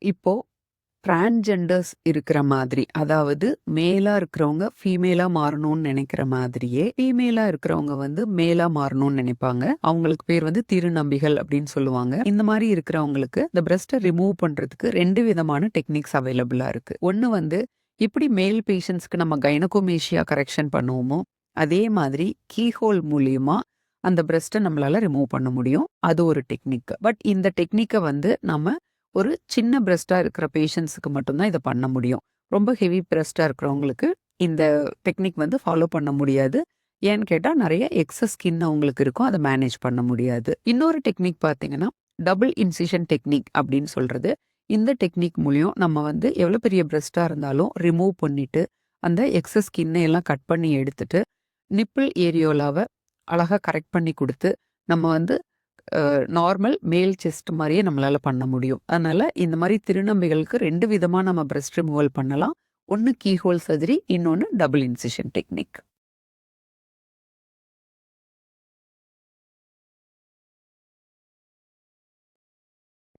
இப்போ டிரான்ஜெண்டர்ஸ் இருக்கிற மாதிரி, அதாவது மேலா இருக்கிறவங்க ஃபீமேலா மாறணும்னு நெனைக்கிற மாதிரியே, ஃபீமேலா இருக்கிறவங்க வந்து மேலா மாறணும்னு நெனைப்பாங்க. அவங்களுக்கு பேர் வந்து திருநம்பிகள் அப்படின்னு சொல்லுவாங்க. இந்த மாரி இருக்கிறவங்களுக்கு இந்த பிரஸ்ட்ட ரிமூவ் பண்றதுக்கு 2 விதமான டெக்னிக்ஸ் அவைலபிளா இருக்கு. ஒண்ணு வந்து எப்படி மேல் பேஷண்ட்ஸ்க்கு நம்ம கைனகோமேஷியா கரெக்ஷன் பண்ணுவோமோ, அதே மாதிரி கீஹோல் மூலியமா அந்த பிரஸ்ட்ட நம்மளால ரிமூவ் பண்ண முடியும். அது ஒரு டெக்னிக். பட் இந்த டெக்னிக்க வந்து நம்ம ஒரு சின்ன பிரஸ்ட்டா இருக்கிற பேஷண்ட்ஸுக்கு மட்டும் தான் இத பண்ண முடியும். ரொம்ப ஹெவி பிரஸ்ட்டா இருக்கிறவங்களுக்கு இந்த டெக்னிக் வந்து ஃபாலோ பண்ண முடியாது. ஏன்னு கேட்டா நெறைய எக்ஸஸ் ஸ்கின் அவங்களுக்கு இருக்கும். அத மேனேஜ் பண்ண முடியாது. இன்னொரு டெக்னிக் பார்த்தீங்கன்னா, டபுள் இன்சிஷன் டெக்னிக் அப்படின்னு சொல்றது. இந்த டெக்னிக் மூலியம் நம்ம வந்து எவ்வளோ பெரிய பிரஸ்ட்டா இருந்தாலும் ரிமூவ் பண்ணிட்டு, அந்த எக்ஸஸ் ஸ்கின்னை எல்லாம் கட் பண்ணி எடுத்துட்டு, நிப்பிள் ஏரியோலாவ அழகா கரெக்ட் பண்ணி குடுத்து, நம்ம வந்து நார்மல் மேல் செஸ்ட் மாரியே நம்மளால பண்ண முடியும். அதனால இந்த மாரி திருநங்கைகளுக்கு 2 விதமா நம்ம பிரஸ்ட் ரிமூவல் பண்ணலாம். ஒண்ணு கீஹோல் சர்ஜரி, இன்னொன்னு டபுள் இன்சிஷன் டெக்னிக்.